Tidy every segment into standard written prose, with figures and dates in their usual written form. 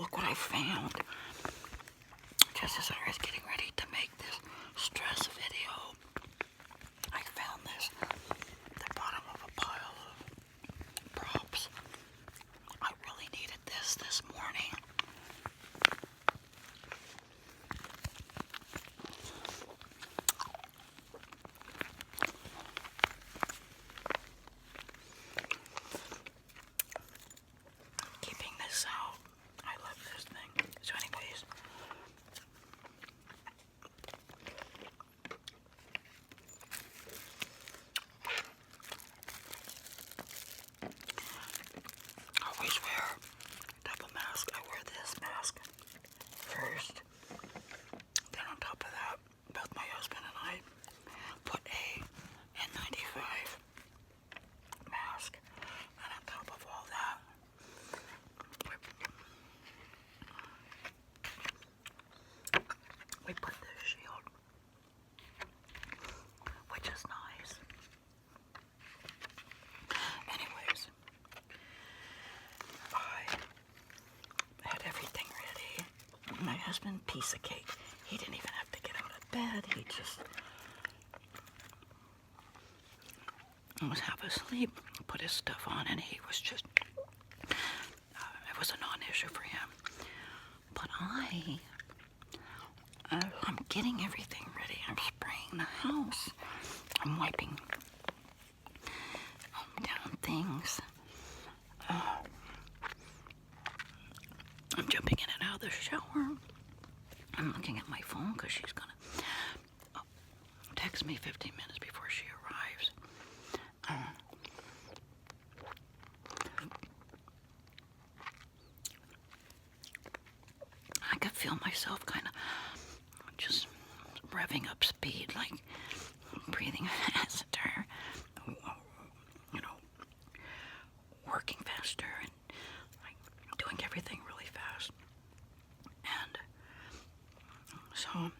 look what I found. Just as I was getting ready to make this stress video, I found this at the bottom of a pile of props. I really needed this morning. Keeping this out. I love this thing. So anyways, I always wear double mask. I wear this mask first. Then on top of that, both my husband and I put a N95 mask. And on top of all that, we put this shield, which is nice. Anyways, I had everything ready. My husband, piece of cake. He didn't even have to get out of bed. He just was half asleep, put his stuff on, and he was just, it was a non-issue for him. But I'm getting everything ready. I'm spraying the house. I'm wiping down things. I'm jumping in and out of the shower. I'm looking at my phone because she's gonna text me 15 minutes before she arrives. I could feel myself kind of just revving up speed, like breathing faster, working faster, and like doing everything really fast. And so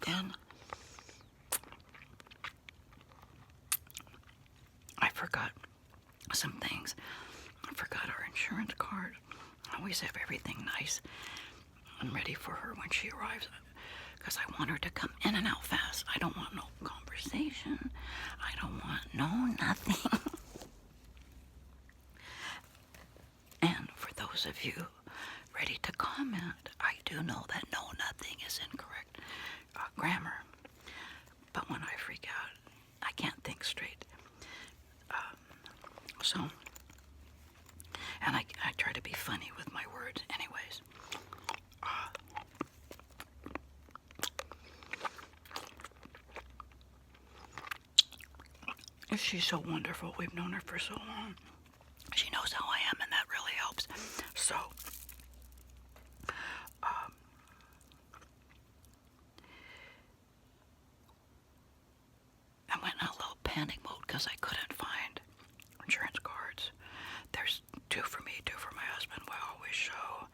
then I forgot some things. I forgot our insurance card. I always have everything nice and ready for her when she arrives, because I want her to come in and out fast. I don't want no conversation. I don't want no nothing. And for those of you ready to comment, I do know that no nothing is incorrect grammar. But when I freak out, I can't think straight. And I try to be funny with my words anyways. She's so wonderful. We've known her for so long. She knows how I am, and that really helps. So, I went in a little panic mode because I couldn't find insurance cards. There's 2 for me, 2 for my husband. We always show.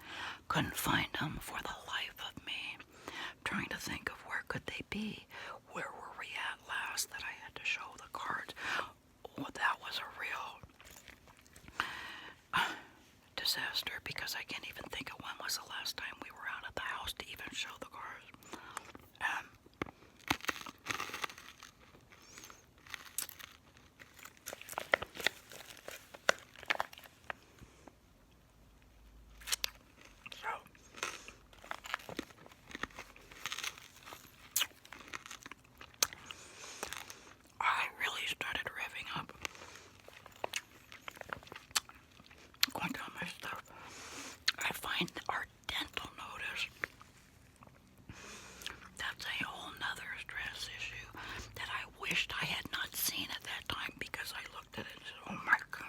Couldn't find them for the life of me. Trying to think of where could they be. Where were we at last that I had to show the cards? Well, that was a real disaster, because I can't even think of when was the last time we were out at the house to even show the cards. I really started revving up, going down my stuff. I find our dental notice. That's a whole nother stress issue that I wished I had not seen at that time, because I looked at it and said, oh my God.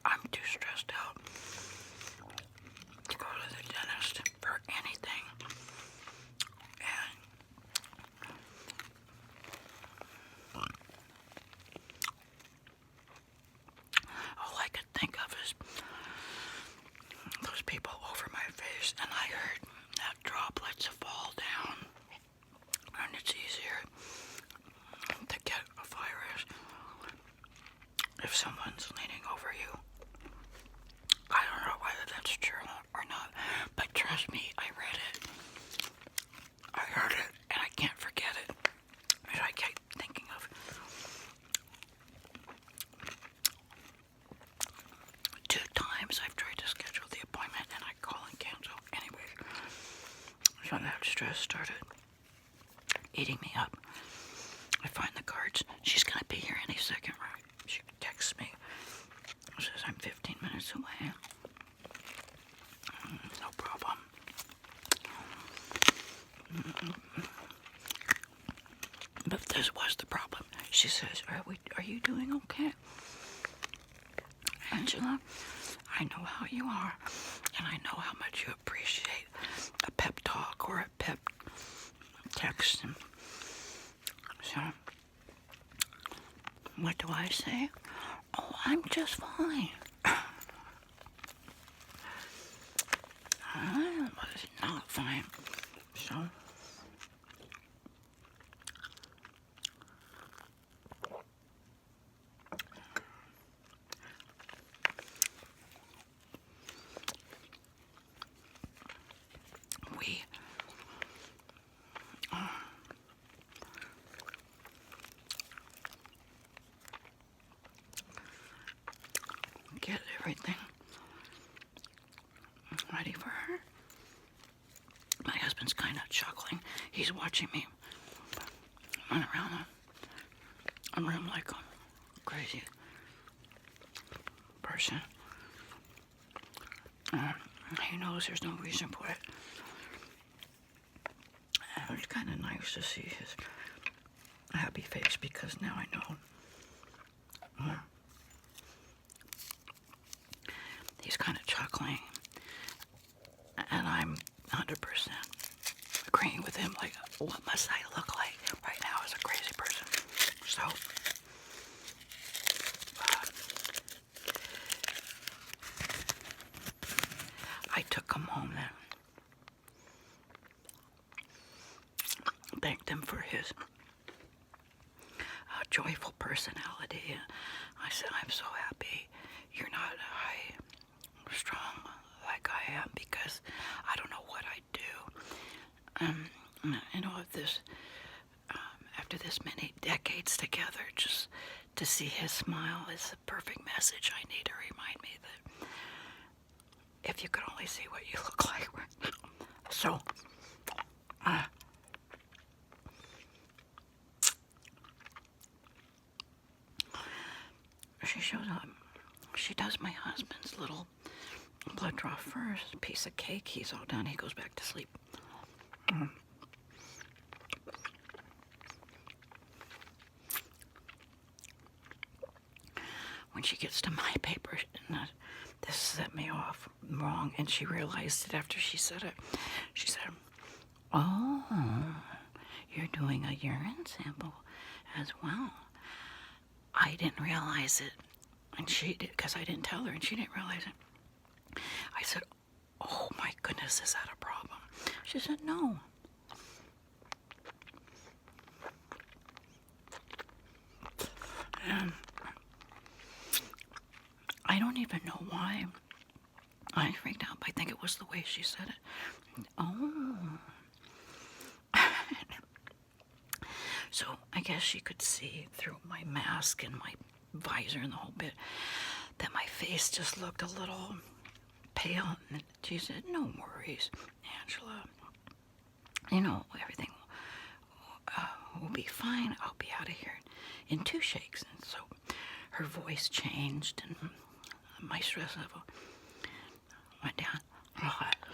I'm too stressed out to go to the dentist for anything. And all I could think of is those people over my face, and I heard that droplets fall down, and it's easier to get a virus if someone's leaning over you. I don't know whether that's true or not, but trust me, I read it. I heard it, and I can't forget it. And I keep thinking of 2 times I've tried to schedule the appointment, and I call and cancel. Anyway, so that stress started eating me up. I find the cards. She's gonna be here any second, right? She texts me. Says I'm 15 minutes away. No problem. But this was the problem. She says, are you doing okay? Angela, I know how you are, and I know how much you appreciate a pep talk or a pep text. And so, what do I say? Oh, I'm just fine. I was not fine. So, we get everything ready for her. My husband's kind of chuckling. He's watching me run around a room like a crazy person. He knows there's no reason for it. And it was kind of nice to see his happy face because now I know. He's kind of chuckling, and I'm 100% agreeing with him. Like, what must I look like right now as a crazy person? So, I took him home then. Thanked him for his joyful personality. I said, I'm so happy you're not high strong like I am, because I don't know what I'd do. You know, of this, after this many decades together, just to see his smile is the perfect message I need to remind me that if you could only see what you look like. So, she shows up. She does my husband's little blood draw first. Piece of cake. He's all done. He goes back to sleep. When she gets to my paper, this set me off wrong, and she realized it after she said it. She said, oh, you're doing a urine sample as well. I didn't realize it, and she did, because I didn't tell her, and she didn't realize it. I said, oh my goodness, is that a problem? She said, no. And I don't even know why I freaked out. I think it was the way she said it. Oh. So I guess she could see through my mask and my visor and the whole bit that my face just looked a little pale. And she said, no worries, Angela. You know, everything will be fine. I'll be out of here in 2 shakes. And so her voice changed and my stress level went down.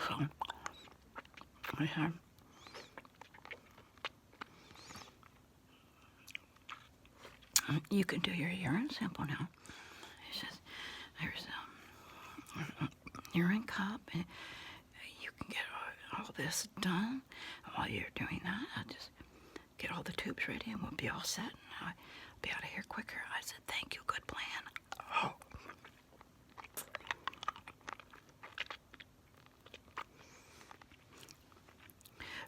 So I said, you can do your urine sample now. He says, there's a urine cup, and you can get all this done. And while you're doing that, I'll just get all the tubes ready and we'll be all set. And I'll be out of here quicker. I said, thank you, good plan. Oh.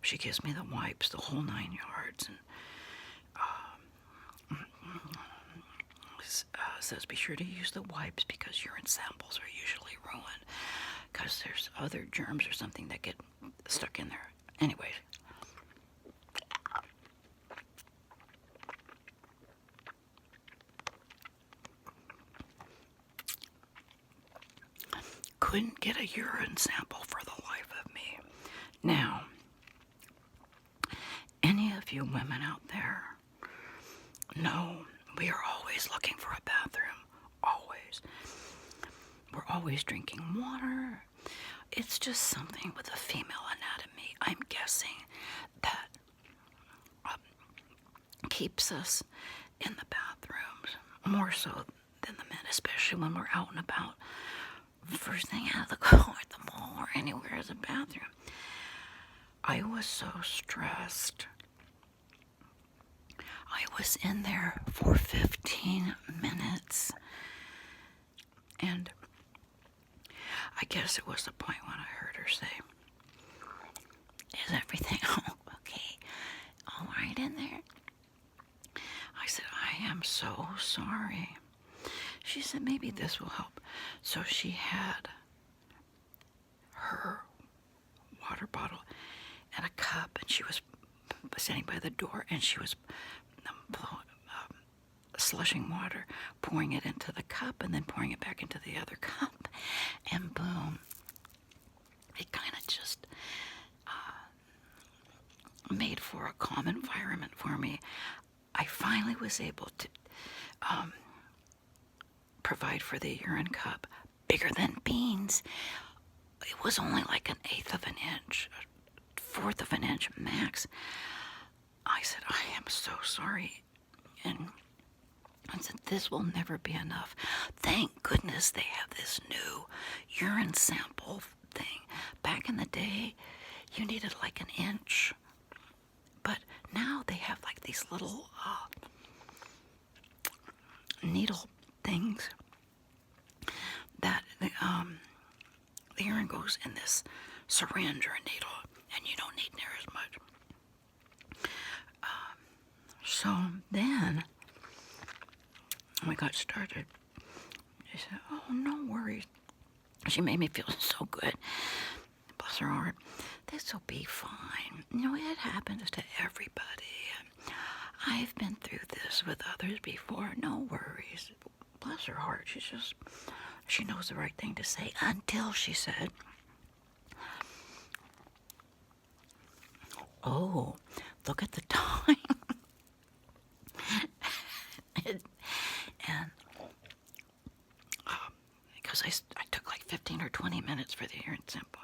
She gives me the wipes, the whole 9 yards, and it says be sure to use the wipes because urine samples are usually ruined because there's other germs or something that get stuck in there. Anyways. Couldn't get a urine sample for the life of me. Now, any of you women out there know we are always looking for a bathroom. Always. We're always drinking water. It's just something with the female anatomy, I'm guessing, that keeps us in the bathrooms more so than the men, especially when we're out and about. First thing out of the car at the mall or anywhere is a bathroom. I was so stressed. I was in there for 15 minutes. And I guess it was the point when I heard her say, is everything okay? All right in there? I said, I am so sorry. She said, maybe this will help. So she had her water bottle and a cup, and she was standing by the door, and she was slushing water, pouring it into the cup, and then pouring it back into the other cup, and boom, it kind of just made for a calm environment for me. I finally was able to provide for the urine cup, bigger than beans. It was only like 1/8 of an inch, 1/4 of an inch max. I said, I am so sorry. And I said, this will never be enough. Thank goodness they have this new urine sample thing. Back in the day, you needed like 1 inch. But now they have like these little needle things that the urine goes in this syringe or a needle, and you don't need near as much. So then we got started. She said, oh, no worries. She made me feel so good. Bless her heart. This will be fine. You know, it happens to everybody. I've been through this with others before. No worries. Bless her heart. She knows the right thing to say, until she said, oh, look at the time. and because I took like 15 or 20 minutes for the urine sample.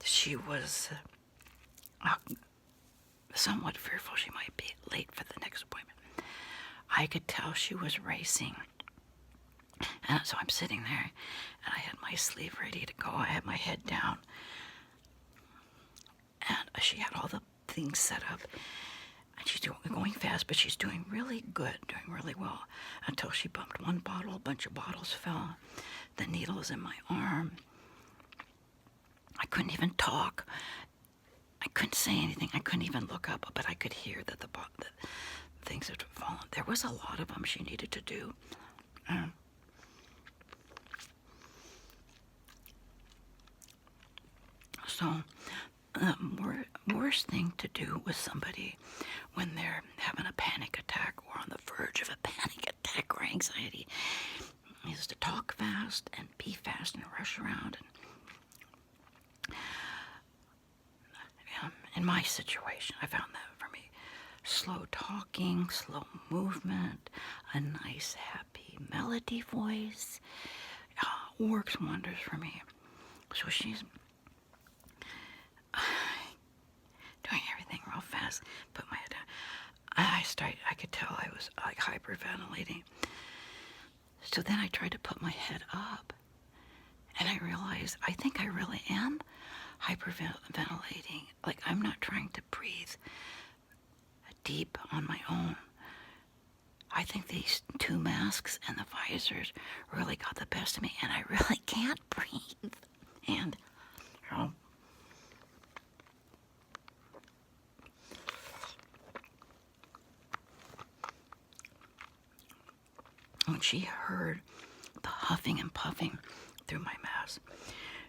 She was somewhat fearful she might be late for the next appointment. I could tell she was racing. And so I'm sitting there, and I had my sleeve ready to go. I had my head down. And she had all the things set up. And she's going fast, but she's doing really good, doing really well. Until she bumped one bottle, a bunch of bottles fell. The needle was in my arm. I couldn't even talk. I couldn't say anything. I couldn't even look up, but I could hear that the things had fallen. There was a lot of them she needed to do. So the worst thing to do with somebody when they're having a panic attack or on the verge of a panic attack or anxiety is to talk fast and be fast and rush around. And in my situation, I found that for me, slow talking, slow movement, a nice happy melody voice works wonders for me. So she's doing everything real fast. Put my head down. I could tell I was like hyperventilating. So then I tried to put my head up, and I realized I think I really am hyperventilating. Like I'm not trying to breathe deep on my own. I think these 2 masks and the visors really got the best of me, and I really can't breathe. And she heard the huffing and puffing through my mask.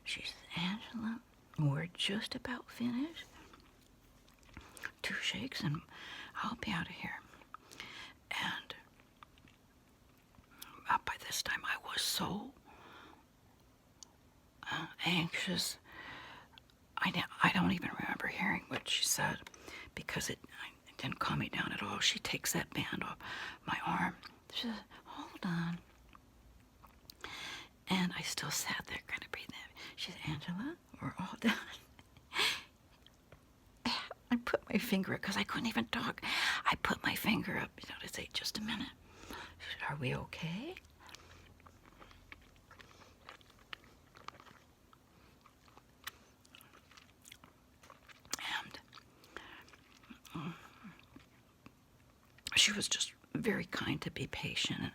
She said, Angela, we're just about finished. 2 shakes and I'll be out of here. And by this time I was so anxious. I don't even remember hearing what she said because it didn't calm me down at all. She takes that band off my arm. She says, hold on. And I still sat there kind of breathing. She said, Angela, we're all done. I put my finger up, because I couldn't even talk. I put my finger up, to say, just a minute. She said, are we okay? And she was just very kind to be patient and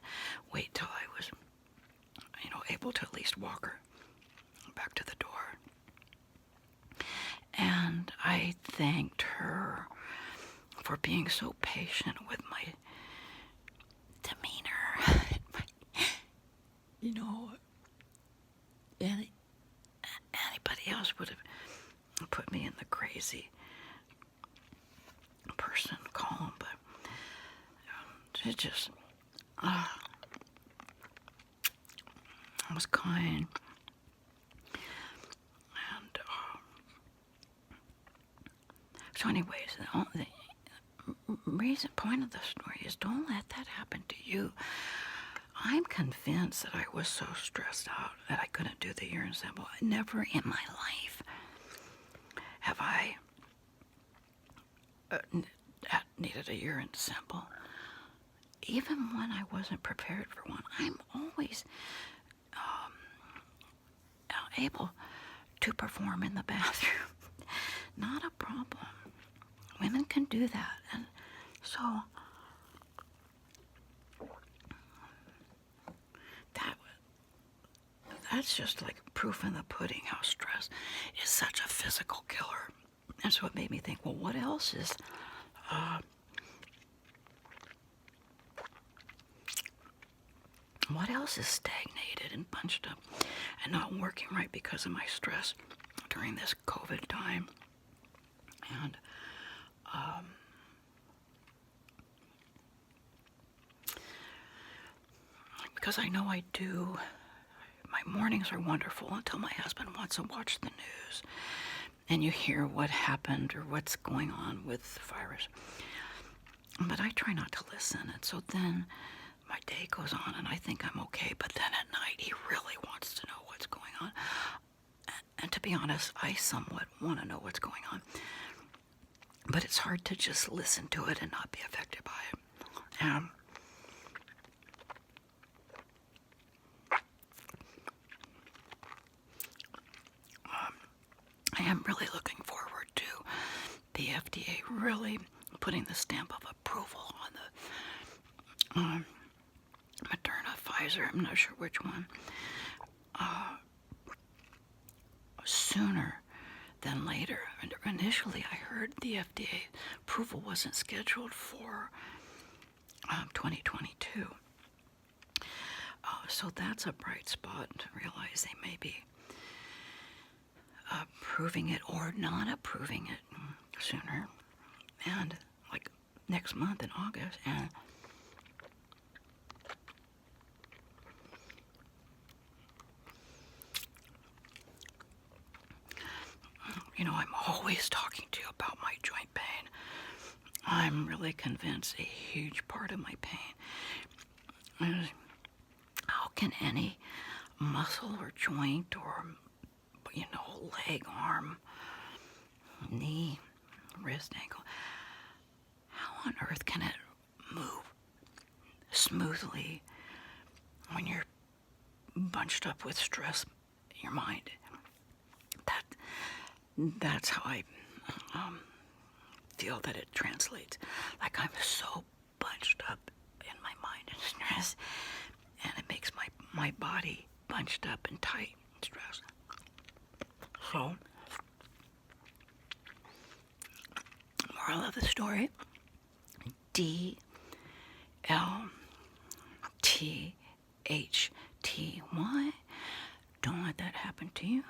wait till I was, able to at least walk her back to the door. And I thanked her for being so patient with my demeanor. Anybody else would have put me in the crazy person column, but it just was kind. And so anyways, the point of the story is don't let that happen to you. I'm convinced that I was so stressed out that I couldn't do the urine sample. Never in my life have I needed a urine sample. Even when I wasn't prepared for one, I'm always able to perform in the bathroom. Not a problem. Women can do that. And so that's just like proof in the pudding how stress is such a physical killer. And so it made me think, well, what else is stagnated and bunched up and not working right because of my stress during this COVID time? And because I know I do, my mornings are wonderful until my husband wants to watch the news and you hear what happened or what's going on with the virus. But I try not to listen, and so then my day goes on and I think I'm okay, but then at night he really wants to know what's going on. And to be honest, I somewhat want to know what's going on. But it's hard to just listen to it and not be affected by it. I am really looking forward to the FDA really putting the stamp of approval on the Moderna, Pfizer, I'm not sure which one, sooner than later. And initially I heard the FDA approval wasn't scheduled for 2022. So that's a bright spot to realize they may be approving it or not approving it sooner, and like next month in August. And I'm always talking to you about my joint pain. I'm really convinced a huge part of my pain is how can any muscle or joint or leg, arm, knee, wrist, ankle, how on earth can it move smoothly when you're bunched up with stress in your mind? That's how I feel that it translates. Like I'm so bunched up in my mind and stress, and it makes my body bunched up and tight and stressed. So, moral of the story, DLT HTY. Don't let that happen to you.